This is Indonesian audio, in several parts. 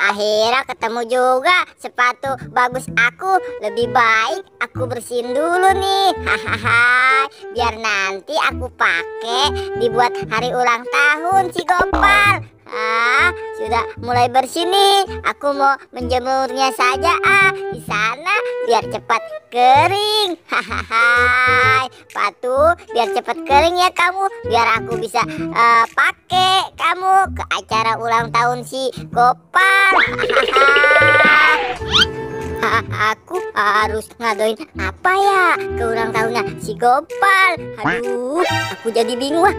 akhirnya ketemu juga sepatu bagus aku. Lebih baik aku bersihin dulu nih. Hahaha, biar nanti aku pakai dibuat hari ulang tahun si Gopal. Sudah mulai bersih nih. Aku mau menjemurnya saja di sana biar cepat kering. Hahaha, Patu, biar cepat kering ya kamu, biar aku bisa pakai kamu ke acara ulang tahun si Gopal. Aku harus ngadoin apa ya ke ulang tahunnya si Gopal. Aduh, aku jadi bingung.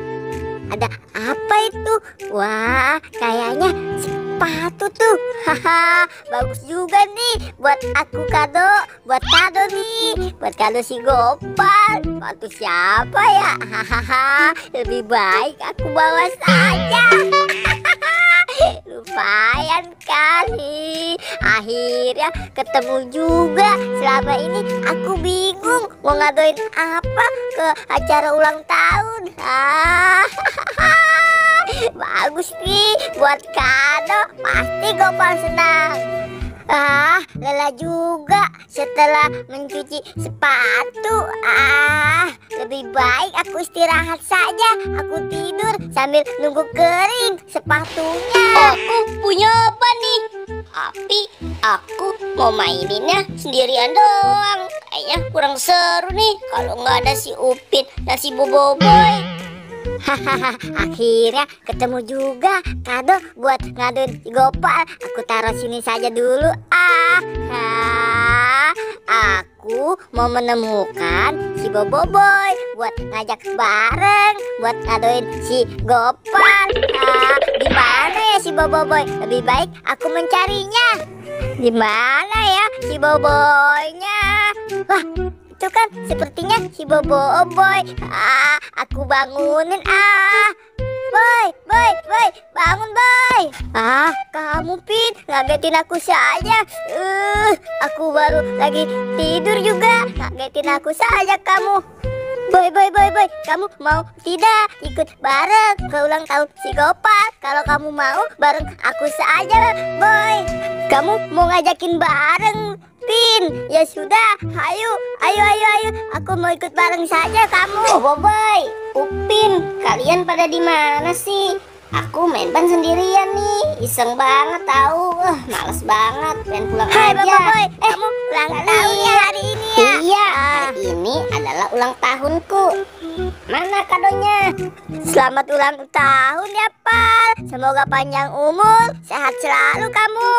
Ada apa itu? Wah, kayaknya sepatu tuh. Haha, bagus juga nih buat aku kado. Buat kado nih, buat kado si Gopal. Sepatu siapa ya? Hahaha, lebih baik aku bawa saja. Lumayan kali, akhirnya ketemu juga. Selama ini aku bingung mau ngadoin apa ke acara ulang tahun. Bagus nih buat kado, pasti Gopal senang. Lelah juga setelah mencuci sepatu. Lebih baik aku istirahat saja. Aku tidur sambil nunggu kering sepatunya. Aku punya apa nih? Tapi aku mau maininnya sendirian doang. Kayaknya kurang seru nih kalau nggak ada si Upin dan si Boboiboy. Hahaha, akhirnya ketemu juga kado buat ngaduin si Gopal. Aku taruh sini saja dulu. Aku mau menemukan si Boboiboy buat ngajak bareng buat ngaduin si Gopal. Di mana ya si Boboiboy? Lebih baik aku mencarinya. Di mana ya si Boboiboynya? Wah, itu kan sepertinya si Boboiboy. Aku bangunin. Boy, bangun boy. Kamu Pin, ngagetin aku saja. Aku baru lagi tidur juga. Ngagetin aku saja kamu. Boy, kamu mau tidak ikut bareng ke ulang tahun si Gopal? Kalau kamu mau, bareng aku saja, Boy. Kamu mau ngajakin bareng, Pin? Ya sudah, ayo. Aku mau ikut bareng saja kamu. Boboiboy, Upin, kalian pada di mana sih? Aku main ban sendirian nih, iseng banget tahu. Males banget, pengen pulang Hai aja. Boboiboy, kamu ulang tahun ya hari ini ya? Iya, hari ini adalah ulang tahunku. Mana kadonya? Selamat ulang tahun ya, Pal. Semoga panjang umur, sehat selalu kamu.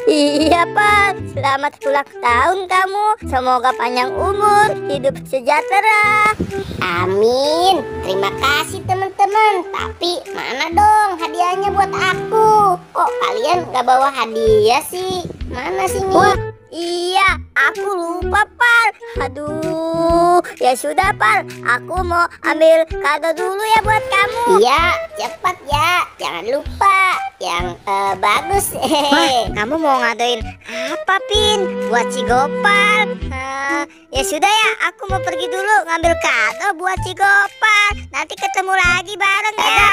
Iya, Pal. Selamat ulang tahun kamu. Semoga panjang umur, hidup sejahtera. Amin. Terima kasih teman-teman. Tapi mana dong hadiahnya buat aku? Kok kalian gak bawa hadiah sih? Mana sih nih? Wah, iya, aku lupa, Pal. Aduh, ya sudah, Pal. Aku mau ambil kado dulu ya buat kamu. Iya, cepat ya. Jangan lupa yang bagus. Wah, kamu mau ngadoin apa, Pin? Buat si Gopal? Ya sudah ya, aku mau pergi dulu ngambil kado buat si Gopal. Nanti ketemu lagi bareng ya.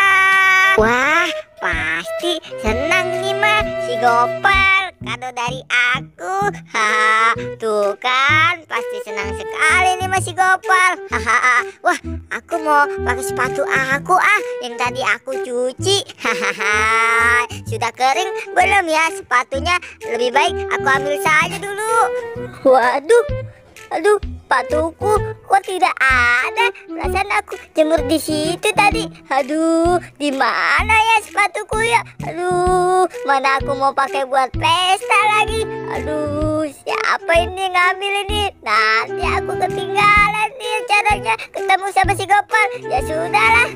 Wah, pasti senang nih mah si Gopal. Kado dari aku. Tuh kan, pasti senang sekali nih mas si Gopal. Wah, aku mau pakai sepatu aku yang tadi aku cuci. Sudah kering belum ya sepatunya? Lebih baik aku ambil saja dulu. Waduh, aduh, sepatuku kok tidak ada? Perasaan aku jemur di situ tadi. Aduh, di mana ya sepatuku ya? Aduh, mana aku mau pakai buat pesta lagi? Aduh, siapa ini ngambil ini? Nanti aku ketinggalan nih caranya ketemu sama si Gopal. Ya sudahlah.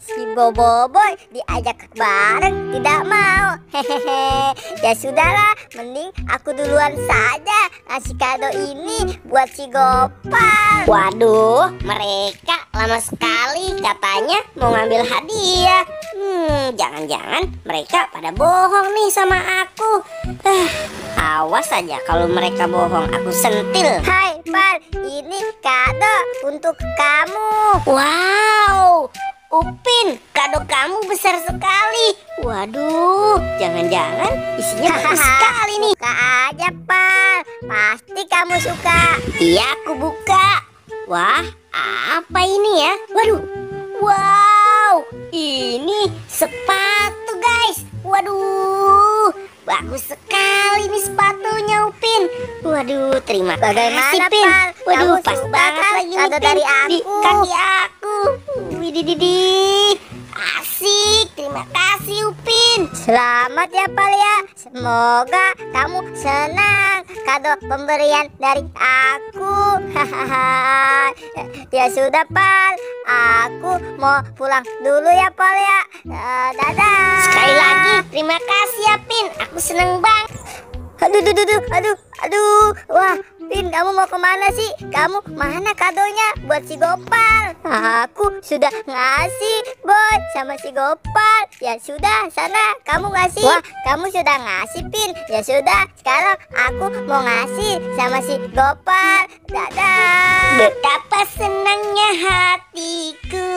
Si Boboiboy diajak bareng tidak mau. Hehehe. Ya sudahlah, mending aku duluan saja ngasih kado ini buat si Gopal. Waduh, mereka lama sekali katanya mau ngambil hadiah. Jangan-jangan mereka pada bohong nih sama aku. Awas aja kalau mereka bohong, aku sentil. Hai Pal, ini kado untuk kamu. Wow, Upin, kado kado kamu besar sekali. Waduh, jangan-jangan isinya bagus sekali nih. Buka aja, Pal. Pasti kamu suka. Iya, aku buka. Wah, apa ini ya? Waduh, wow, ini sepatu guys. Waduh, bagus sekali nih sepatunya Upin. Waduh, terima kasih Bagaimana, Pin. Pal? Waduh, Kamu pas suka banget kan lagi nih kado Pin, dari di aku? kaki aku. Widididi, asik. Terima kasih Upin. Selamat ya, Pal ya. Semoga kamu senang kado pemberian dari aku. Hahaha. Ya sudah, Pal. Aku mau pulang dulu ya, Pal ya. Dadah. Sekali lagi terima kasih ya Pin. Aku seneng banget. Aduh. Wah, Pin, kamu mau kemana sih? Kamu mana kadonya buat si Gopal? Aku sudah ngasih, Boy, sama si Gopal. Ya sudah, sana kamu ngasih. Wah, kamu sudah ngasih, Pin. Ya sudah, sekarang aku mau ngasih sama si Gopal. Dadah. Betapa senangnya hatiku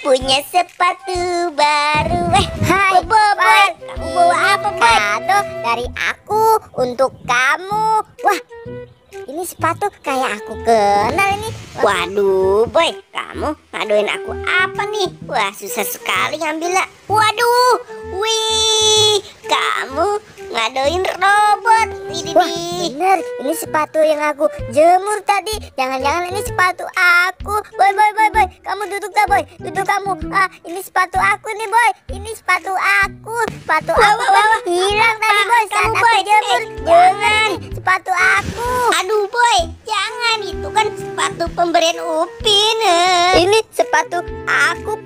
punya sepatu baru. Hai, Boy, kamu bawa apa Boy? Kado dari aku untuk kamu. Wah, ini sepatu kayak aku kenal ini. Waduh Boy, kamu ngadoin aku apa nih? Wah, susah sekali ngambilnya. Waduh, wih, kamu ngadoin robot. Wah, bener, ini sepatu yang aku jemur tadi. Jangan-jangan ini sepatu aku. Boy, kamu duduk dah, Boy. Duduk kamu. Ini sepatu aku nih, Boy. Ini sepatu aku. Sepatu aku hilang tadi, Boy. Saat Kamu, aku Boy. jemur. Jangan. Sepatu aku. Aduh Boy, jangan, itu kan sepatu pemberian Upin. Ini sepatu aku,